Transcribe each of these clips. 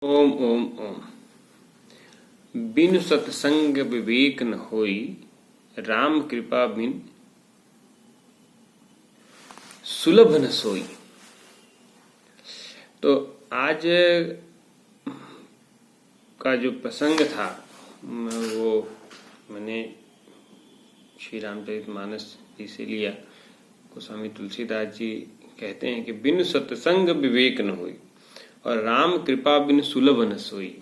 ओम ओम ओम। बिनु सत्संग विवेक न होई, राम कृपा बिन सुलभ न सोई। तो आज का जो प्रसंग था वो मैंने श्री रामचरितमानस जी से लिया। गोस्वामी तुलसीदास जी कहते हैं कि बिनु सत्संग विवेक न होई और राम कृपा बिन सुलभ न सोई।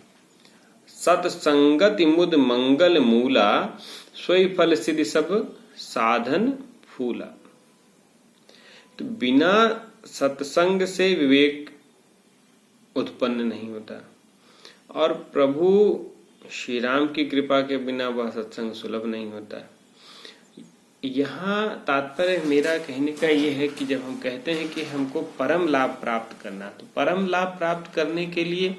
सत्संगति मुद मंगल मूला, सोई फल सिद्धि सब साधन फूला। तो बिना सत्संग से विवेक उत्पन्न नहीं होता और प्रभु श्री राम की कृपा के बिना वह सत्संग सुलभ नहीं होता। यहाँ तात्पर्य मेरा कहने का यह है कि जब हम कहते हैं कि हमको परम लाभ प्राप्त करना, तो परम लाभ प्राप्त करने के लिए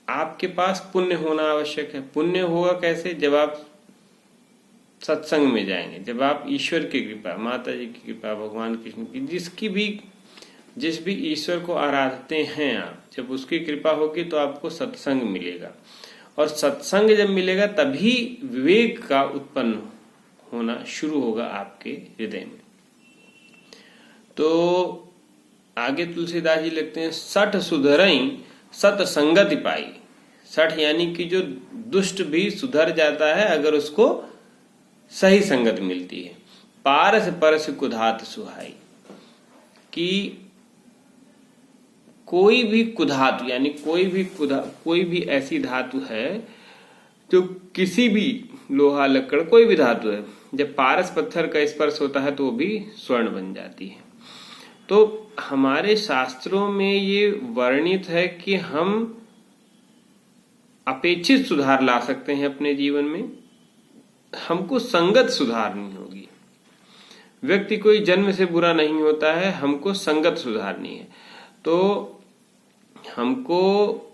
आपके पास पुण्य होना आवश्यक है। पुण्य होगा कैसे? जब आप सत्संग में जाएंगे, जब आप ईश्वर की कृपा, माता जी की कृपा, भगवान कृष्ण की, जिस भी ईश्वर को आराधते हैं आप, जब उसकी कृपा होगी तो आपको सत्संग मिलेगा और सत्संग जब मिलेगा तभी विवेक का उत्पन्न होना शुरू होगा आपके हृदय में। तो आगे तुलसीदास जी लिखते हैं, सठ सुधरई सत्संगति पाई। सठ यानी कि जो दुष्ट भी सुधर जाता है अगर उसको सही संगत मिलती है। पारस परस कुधात सुहाई, कि कोई भी कुधातु यानी कोई भी ऐसी धातु है जो किसी भी लोहा लकड़ कोई भी धातु है, जब पारस पत्थर का स्पर्श होता है तो वो भी स्वर्ण बन जाती है। तो हमारे शास्त्रों में ये वर्णित है कि हम अपेक्षित सुधार ला सकते हैं अपने जीवन में, हमको संगत सुधारनी होगी। व्यक्ति कोई जन्म से बुरा नहीं होता है, हमको संगत सुधारनी है। तो हमको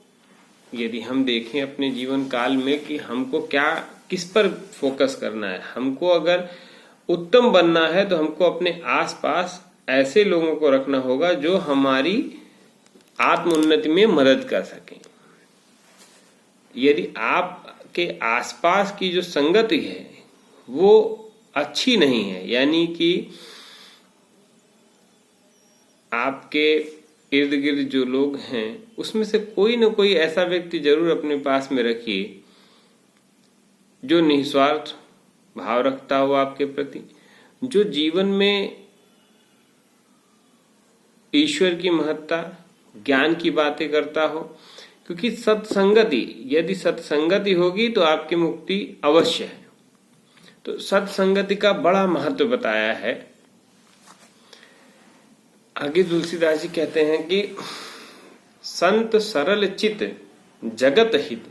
यदि हम देखें अपने जीवन काल में कि हमको किस पर फोकस करना है, हमको अगर उत्तम बनना है तो हमको अपने आसपास ऐसे लोगों को रखना होगा जो हमारी आत्मोन्नति में मदद कर सकें। यदि आपके आसपास की जो संगति है वो अच्छी नहीं है, यानी कि आपके इर्द गिर्द जो लोग हैं उसमें से कोई ना कोई ऐसा व्यक्ति जरूर अपने पास में रखिए जो निस्वार्थ भाव रखता हो आपके प्रति, जो जीवन में ईश्वर की महत्ता, ज्ञान की बातें करता हो। क्योंकि यदि सत्संगति होगी तो आपकी मुक्ति अवश्य है। तो सत्संगति का बड़ा महत्व बताया है। आगे तुलसीदास जी कहते हैं कि संत सरल चित जगत हित,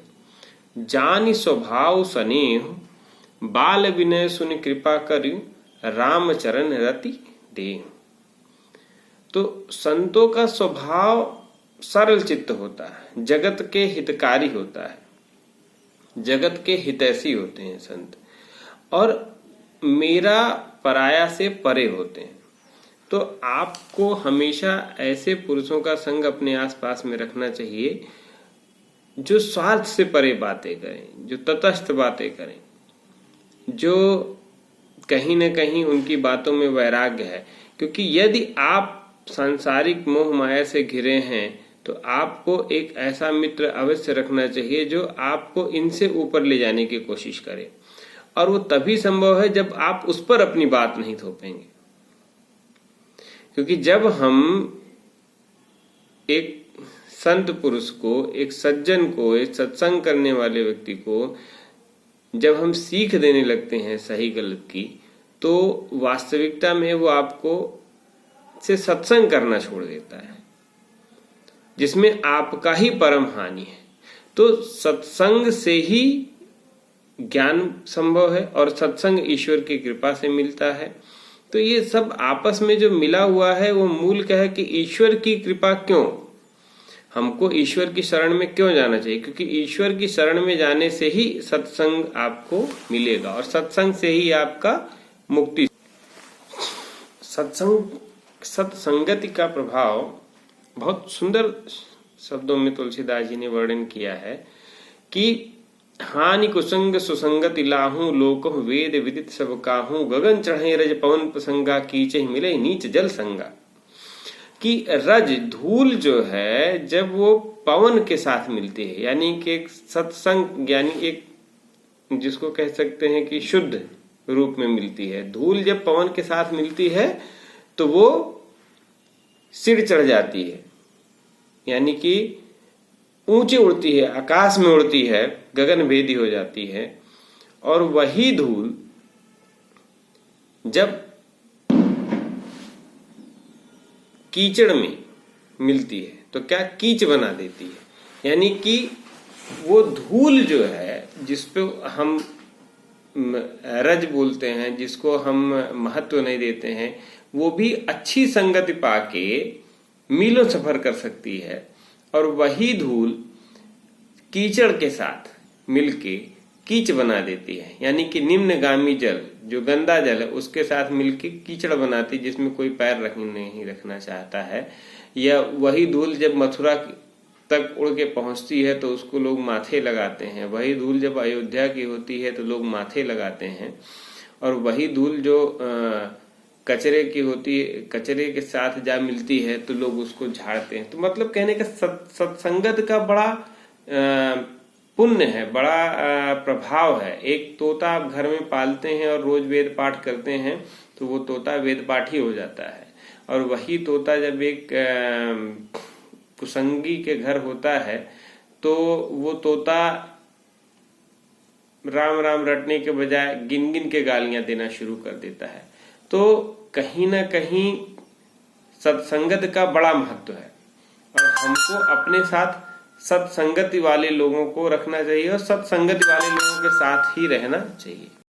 जानि स्वभाव स्नेह, बाल विनय सुनि कृपा करि, राम चरण रति देह। तो संतों का स्वभाव सरल चित्त होता है, जगत के हितकारी होता है, जगत के हितैषी होते हैं संत, और मेरा पराया से परे होते हैं। तो आपको हमेशा ऐसे पुरुषों का संग अपने आसपास में रखना चाहिए जो स्वार्थ से परे बातें करें, जो तटस्थ बातें करें, जो कहीं न कहीं उनकी बातों में वैराग्य है। क्योंकि यदि आप सांसारिक मोह माया से घिरे हैं तो आपको एक ऐसा मित्र अवश्य रखना चाहिए जो आपको इनसे ऊपर ले जाने की कोशिश करे, और वो तभी संभव है जब आप उस पर अपनी बात नहीं थोपेंगे। क्योंकि जब हम एक संत पुरुष को, एक सज्जन को, एक सत्संग करने वाले व्यक्ति को जब हम सीख देने लगते हैं सही गलत की, तो वास्तविकता में वो आपको से सत्संग करना छोड़ देता है, जिसमें आपका ही परम हानि है। तो सत्संग से ही ज्ञान संभव है और सत्संग ईश्वर की कृपा से मिलता है। तो ये सब आपस में जो मिला हुआ है वो मूल क्या है कि ईश्वर की कृपा क्यों, हमको ईश्वर की शरण में क्यों जाना चाहिए? क्योंकि ईश्वर की शरण में जाने से ही सत्संग आपको मिलेगा और सत्संग से ही आपका मुक्ति। सत्संगति का प्रभाव बहुत सुंदर शब्दों में तुलसीदास जी ने वर्णन किया है कि हानि कुसंग सुसंगति लाहू लोक वेद विदित सब काहू गगन चढ़े रज पवन प्रसंगा कीचे मिले नीच जल संगा। कि रज धूल जो है जब वो पवन के साथ मिलती है, यानी कि एक सत्संग, यानी एक जिसको कह सकते हैं कि शुद्ध रूप में मिलती है। धूल जब पवन के साथ मिलती है तो वो सिर चढ़ जाती है, यानी कि ऊंचे उड़ती है, आकाश में उड़ती है, गगन भेदी हो जाती है। और वही धूल जब कीचड़ में मिलती है तो क्या कीच बना देती है। यानी कि वो धूल जो है जिसपे हम रज बोलते हैं, जिसको हम महत्व नहीं देते हैं, वो भी अच्छी संगति पाके मीलों सफर कर सकती है। और वही धूल कीचड़ के साथ मिलके कीच बना देती है, यानी कि निम्नगामी जल जो गंदा जल है उसके साथ मिलके कीचड़ बनाती, जिसमें कोई पैर नहीं रखना चाहता है। या वही धूल जब मथुरा तक उड़ के पहुंचती है तो उसको लोग माथे लगाते हैं। वही धूल जब अयोध्या की होती है तो लोग माथे लगाते हैं। और वही धूल जो कचरे की होती है, कचरे के साथ जा मिलती है तो लोग उसको झाड़ते हैं। तो मतलब कहने का सत्संगत का बड़ा पुण्य है, बड़ा प्रभाव है। एक तोता आप घर में पालते हैं और रोज वेद पाठ करते हैं तो वो तोता वेद पाठी हो जाता है। और वही तोता जब एक कुसंगी के घर होता है तो वो तोता राम राम रटने के बजाय गिन गिन के गालियां देना शुरू कर देता है। तो कहीं ना कहीं सत्संगत का बड़ा महत्व है और हमको अपने साथ सत्संगति वाले लोगों को रखना चाहिए और सत्संगति वाले लोगों के साथ ही रहना चाहिए।